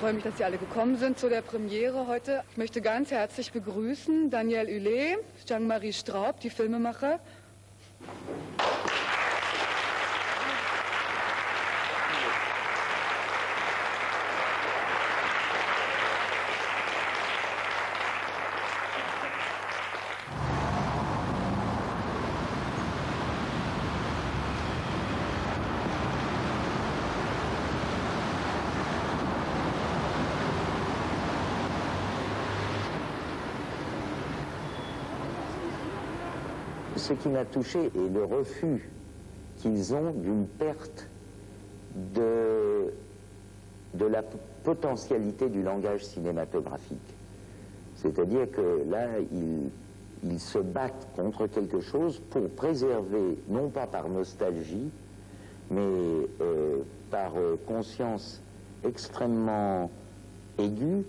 freue mich, dass Sie alle gekommen sind zu der Premiere heute. Ich möchte ganz herzlich begrüßen Daniel Hület, Jean-Marie Straub, die Filmemacher. Ce qui m'a touché est le refus qu'ils ont d'une perte de la potentialité du langage cinématographique. C'est-à-dire que là, ils se battent contre quelque chose pour préserver, non pas par nostalgie, mais par conscience extrêmement aiguë,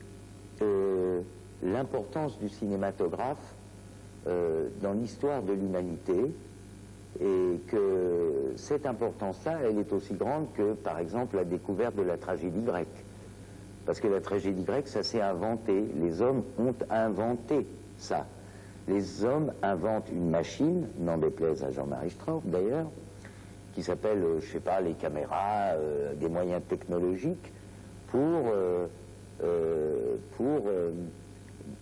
l'importance du cinématographe dans l'histoire de l'humanité, et que cette importance-là, elle est aussi grande que, par exemple, la découverte de la tragédie grecque. Parce que la tragédie grecque, ça s'est inventé. Les hommes ont inventé ça. Les hommes inventent une machine, n'en déplaise à Jean-Marie Straub d'ailleurs, qui s'appelle, je sais pas, les caméras, des moyens technologiques, pour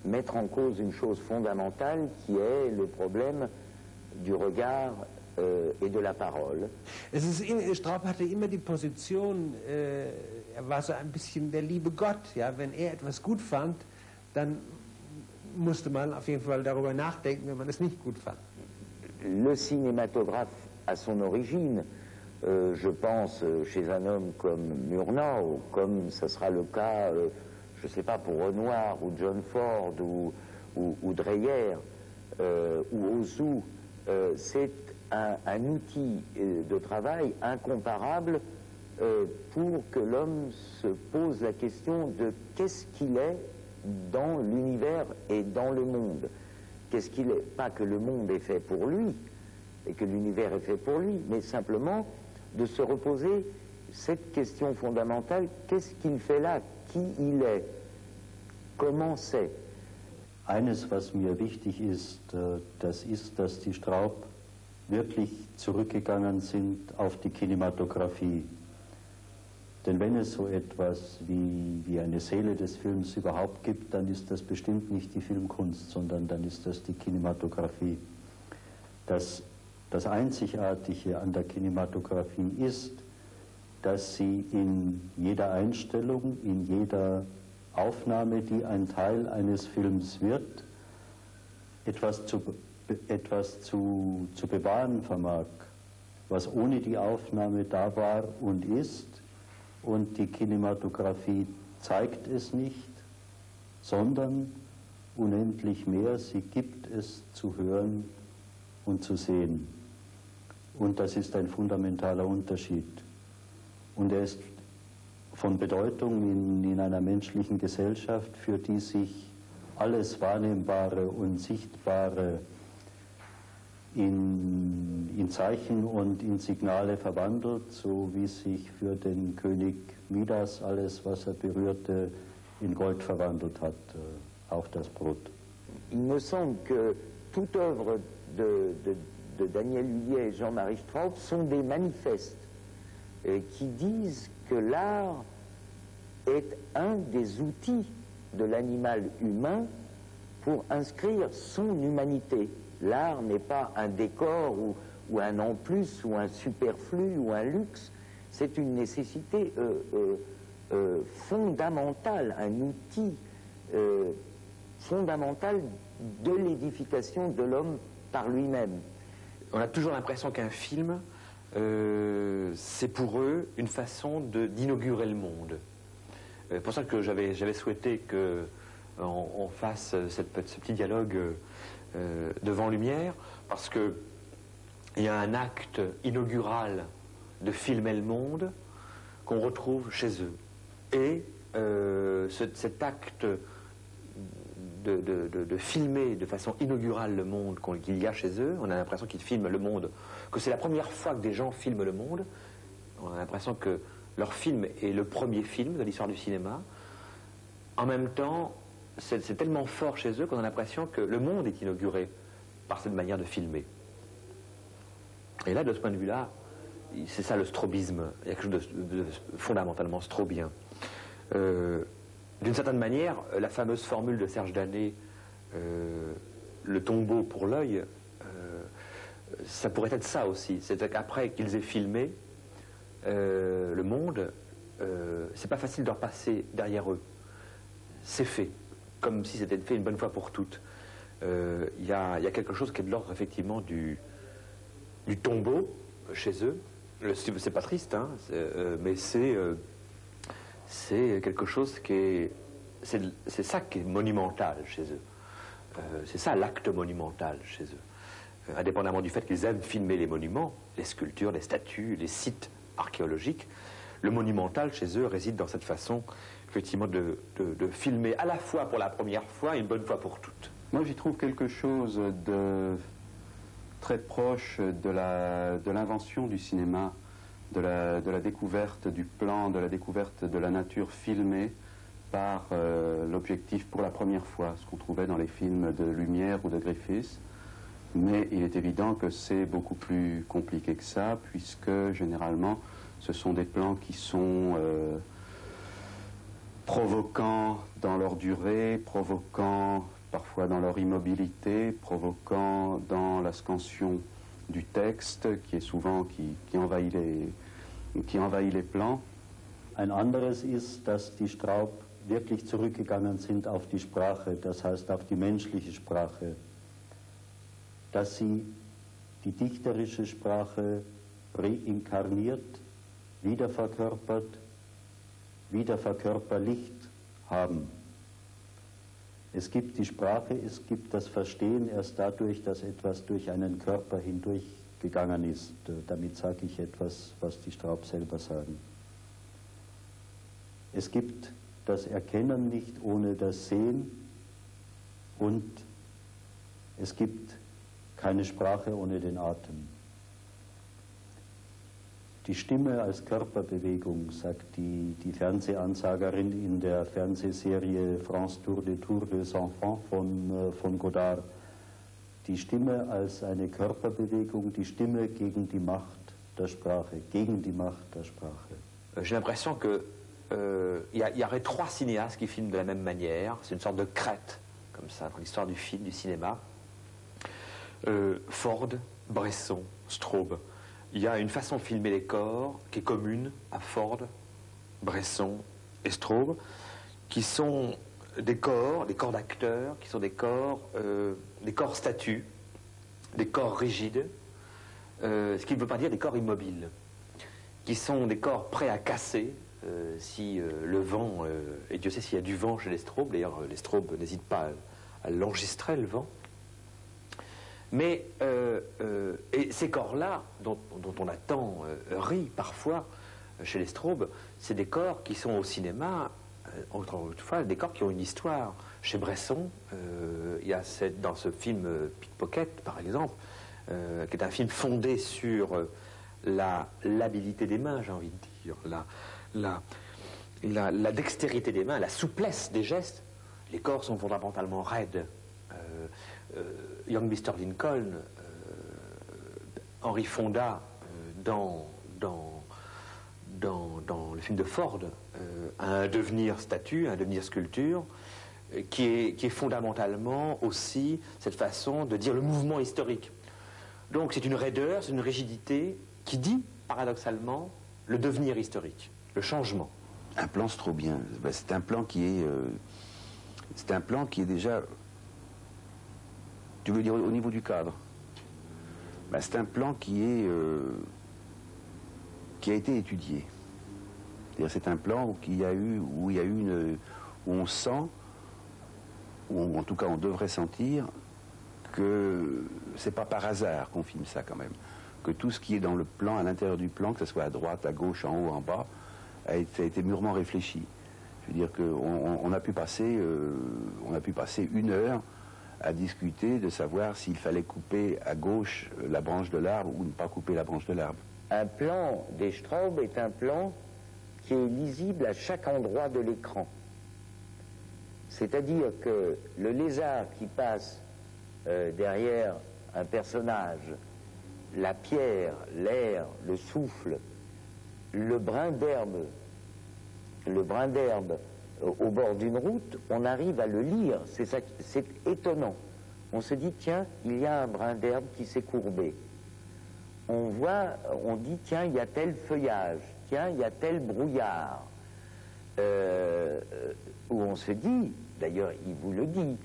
mettre en cause une chose fondamentale qui est le problème du regard et de la parole. Straub hatte immer die Position, war so ein bisschen der liebe Gott. Ja? Wenn etwas gut fand, dann musste man auf jeden Fall darüber nachdenken, wenn man es nicht gut fand. Le cinématographe à son origine, je pense chez un homme comme Murnau, comme ça sera le cas, je ne sais pas, pour Renoir ou John Ford ou Dreyer ou Ozu, c'est un outil de travail incomparable pour que l'homme se pose la question de qu'est-ce qu'il est dans l'univers et dans le monde. Qu'est-ce qu'il est, pas que le monde est fait pour lui et que l'univers est fait pour lui, mais simplement de se reposer cette question fondamentale, qu'est-ce qu'il fait là, qui il est, comment c'est. Eines, was mir wichtig ist, das ist, dass die Straub wirklich zurückgegangen sind auf die Kinematografie. Denn wenn es so etwas wie eine Seele des Films überhaupt gibt, dann ist das bestimmt nicht die Filmkunst, sondern dann ist das die Kinematografie. Das Einzigartige an der Kinematografie ist, dass sie in jeder Einstellung, in jeder Aufnahme, die ein Teil eines Films wird, etwas zu bewahren vermag, was ohne die Aufnahme da war und ist. Und die Kinematografie zeigt es nicht, sondern unendlich mehr, sie gibt es zu hören und zu sehen. Und das ist ein fundamentaler Unterschied. Und er ist von Bedeutung in einer menschlichen Gesellschaft, für die sich alles Wahrnehmbare und Sichtbare in Zeichen und in Signale verwandelt, so wie sich für den König Midas alles, was er berührte, in Gold verwandelt hat, auch das Brot. Il me semble que toute œuvre de Daniel Hület et Jean-Marie Straub sont des manifestes qui disent que l'art est un des outils de l'animal humain pour inscrire son humanité. L'art n'est pas un décor ou un en plus ou un superflu ou un luxe, c'est une nécessité fondamentale, un outil fondamental de l'édification de l'homme par lui-même. On a toujours l'impression qu'un film, c'est pour eux une façon d'inaugurer le monde. C'est pour ça que j'avais souhaité qu'on fasse ce petit dialogue devant lumière, parce qu'il y a un acte inaugural de filmer le monde qu'on retrouve chez eux. Et cet acte de filmer de façon inaugurale le monde qu'il y a chez eux, on a l'impression qu'ils filment le monde, que c'est la première fois que des gens filment le monde, on a l'impression que leur film est le premier film de l'histoire du cinéma, en même temps, c'est tellement fort chez eux qu'on a l'impression que le monde est inauguré par cette manière de filmer. Et là, de ce point de vue-là, c'est ça le strobisme. Il y a quelque chose de fondamentalement strobien. D'une certaine manière, la fameuse formule de Serge Danet, le tombeau pour l'œil, ça pourrait être ça aussi. C'est qu'après qu'ils aient filmé le monde, c'est pas facile de repasser derrière eux. C'est fait, comme si c'était fait une bonne fois pour toutes. Il y a quelque chose qui est de l'ordre effectivement du tombeau chez eux. C'est pas triste, hein, mais c'est quelque chose qui est... C'est ça qui est monumental chez eux. C'est ça l'acte monumental chez eux. Indépendamment du fait qu'ils aiment filmer les monuments, les sculptures, les statues, les sites archéologiques, le monumental chez eux réside dans cette façon, effectivement, de filmer à la fois pour la première fois et une bonne fois pour toutes. Moi, j'y trouve quelque chose de très proche de l'invention du cinéma, de la découverte du plan, de la découverte de la nature filmée par l'objectif pour la première fois, ce qu'on trouvait dans les films de Lumière ou de Griffith. Mais il est évident que c'est beaucoup plus compliqué que ça, puisque généralement, ce sont des plans qui sont provoquants dans leur durée, provoquants parfois dans leur immobilité, provoquants dans la scansion du texte, qui est souvent qui envahit les plans. Ein anderes ist, dass die Straub wirklich zurückgegangen sind auf die Sprache, das heißt auf die menschliche Sprache, dass sie die dichterische Sprache reinkarniert, wiederverkörpert, wiederverkörperlicht haben. Es gibt die Sprache, es gibt das Verstehen erst dadurch, dass etwas durch einen Körper hindurchgegangen ist. Damit sage ich etwas, was die Straub selber sagen. Es gibt das Erkennen nicht ohne das Sehen und es gibt keine Sprache ohne den Atem. Die Stimme als Körperbewegung, sagt die Fernsehansagerin in der Fernsehserie France Tour des Enfants von Godard. Die Stimme als eine Körperbewegung, die Stimme gegen die Macht der Sprache, gegen die Macht der Sprache. J'ai l'impression que y aurait trois cinéastes qui filment de la même manière. C'est une sorte de crête, comme ça, dans l'histoire du film, du cinéma. Ford, Bresson, Straub. Il y a une façon de filmer les corps qui est commune à Ford, Bresson et Straub, qui sont des corps d'acteurs, qui sont des corps statues, des corps rigides, ce qui ne veut pas dire des corps immobiles, qui sont des corps prêts à casser si le vent, et Dieu sait s'il y a du vent chez les Straub, d'ailleurs les Straub n'hésitent pas à l'enregistrer le vent. Mais et ces corps-là, dont on a tant ri parfois chez les Straub, c'est des corps qui sont au cinéma, autrefois, des corps qui ont une histoire. Chez Bresson, il y a dans ce film Pickpocket, par exemple, qui est un film fondé sur l'habilité des mains, j'ai envie de dire, la dextérité des mains, la souplesse des gestes. Les corps sont fondamentalement raides. Young Mr. Lincoln, Henry Fonda, dans le film de Ford, a un devenir statue, un devenir sculpture, qui est fondamentalement aussi cette façon de dire le mouvement historique. Donc c'est une raideur, c'est une rigidité qui dit, paradoxalement, le devenir historique, le changement. Un plan straubien, c'est un plan qui est déjà... Tu veux dire au niveau du cadre? C'est un plan qui a été étudié. C'est un plan où on sent, ou en tout cas on devrait sentir, que c'est pas par hasard qu'on filme ça quand même. Que tout ce qui est dans le plan, à l'intérieur du plan, que ce soit à droite, à gauche, en haut, en bas, a été mûrement réfléchi. Je veux dire qu'on a pu passer une heure à discuter de savoir s'il fallait couper à gauche la branche de l'arbre ou ne pas couper la branche de l'arbre. Un plan des Straub est un plan qui est lisible à chaque endroit de l'écran. C'est-à-dire que le lézard qui passe derrière un personnage, la pierre, l'air, le souffle, le brin d'herbe au bord d'une route, on arrive à le lire, c'est étonnant. On se dit, tiens, il y a un brin d'herbe qui s'est courbé. On dit, tiens, il y a tel feuillage, tiens, il y a tel brouillard. Où on se dit, d'ailleurs, il vous le dit,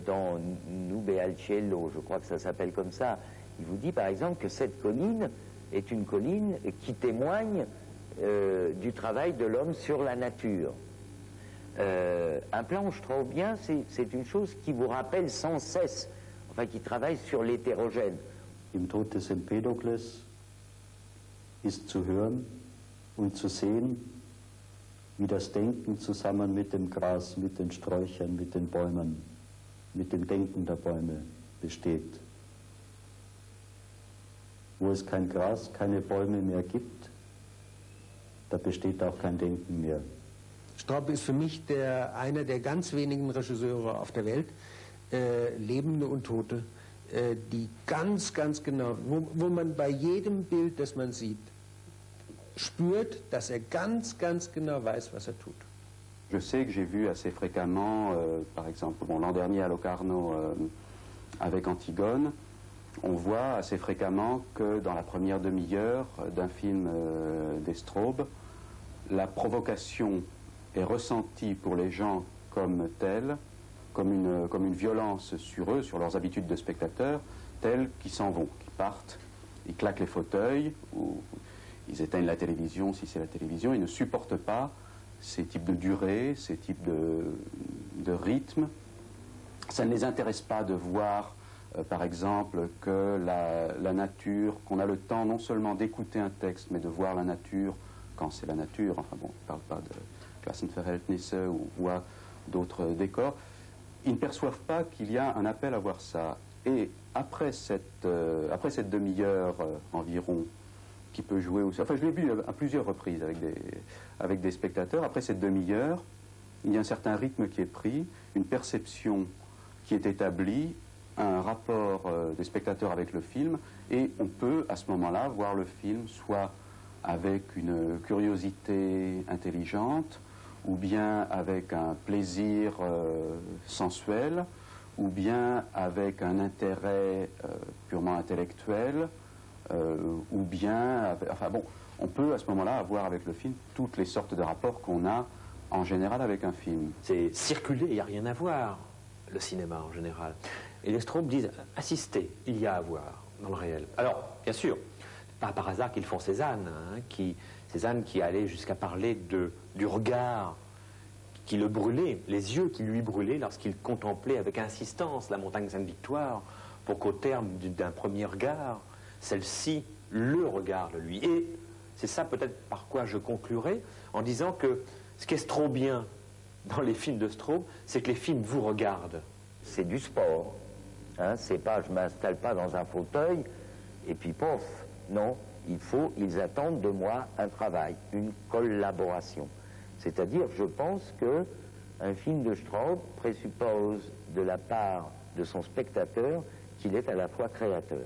dans Nube al Cielo, je crois que ça s'appelle comme ça, il vous dit, par exemple, que cette colline est une colline qui témoigne du travail de l'homme sur la nature. Un plan straubien, c'est une chose qui vous rappelle sans cesse, enfin qui travaille sur l'hétérogène. Im Tod des Empedokles ist zu hören und zu sehen, wie das Denken zusammen mit dem Gras, mit den Sträuchern, mit den Bäumen, mit dem Denken der Bäume besteht. Wo es kein Gras, keine Bäume mehr gibt, da besteht auch kein Denken mehr. Straub ist für mich einer der ganz wenigen Regisseure auf der Welt, Lebende und Tote, die ganz genau, wo man bei jedem Bild, das man sieht, spürt, dass er ganz genau weiß, was er tut. Je sais que j'ai vu assez fréquemment, par exemple, l'an dernier à Locarno avec Antigone, on voit assez fréquemment que dans la première demi-heure d'un film d'Estraube, la provocation est ressentie pour les gens comme telle, comme une violence sur eux, sur leurs habitudes de spectateurs, telles qu'ils s'en vont, qu'ils partent, ils claquent les fauteuils, ou ils éteignent la télévision si c'est la télévision, ils ne supportent pas ces types de durée, ces types de rythme. Ça ne les intéresse pas de voir, par exemple, que la nature, qu'on a le temps non seulement d'écouter un texte, mais de voir la nature quand c'est la nature. Enfin bon, je ne parle pas de Klassenverhältnisse ou à d'autres décors. Ils ne perçoivent pas qu'il y a un appel à voir ça. Et après cette demi-heure environ, qui peut jouer aussi, enfin je l'ai vu à plusieurs reprises avec des spectateurs, après cette demi-heure, il y a un certain rythme qui est pris, une perception qui est établie, un rapport des spectateurs avec le film, et on peut à ce moment-là voir le film soit avec une curiosité intelligente, ou bien avec un plaisir sensuel, ou bien avec un intérêt purement intellectuel, ou bien, enfin bon, on peut à ce moment-là avoir avec le film toutes les sortes de rapports qu'on a en général avec un film. C'est circuler, il n'y a rien à voir, le cinéma en général. Et les Straub disent, assister, il y a à voir dans le réel. Alors, bien sûr, pas par hasard qu'ils font Cézanne, hein, Cézanne qui allait jusqu'à parler du regard qui le brûlait, les yeux qui lui brûlaient lorsqu'il contemplait avec insistance la montagne Sainte-Victoire, pour qu'au terme d'un premier regard, celle-ci le regarde lui. Et c'est ça peut-être par quoi je conclurai, en disant que ce qui est straubien dans les films de Straub, c'est que les films vous regardent. C'est du sport. Hein, c'est pas, je m'installe pas dans un fauteuil et puis pof. Non, ils attendent de moi un travail, une collaboration. C'est-à-dire, je pense qu'un film de Straub présuppose de la part de son spectateur qu'il est à la fois créateur.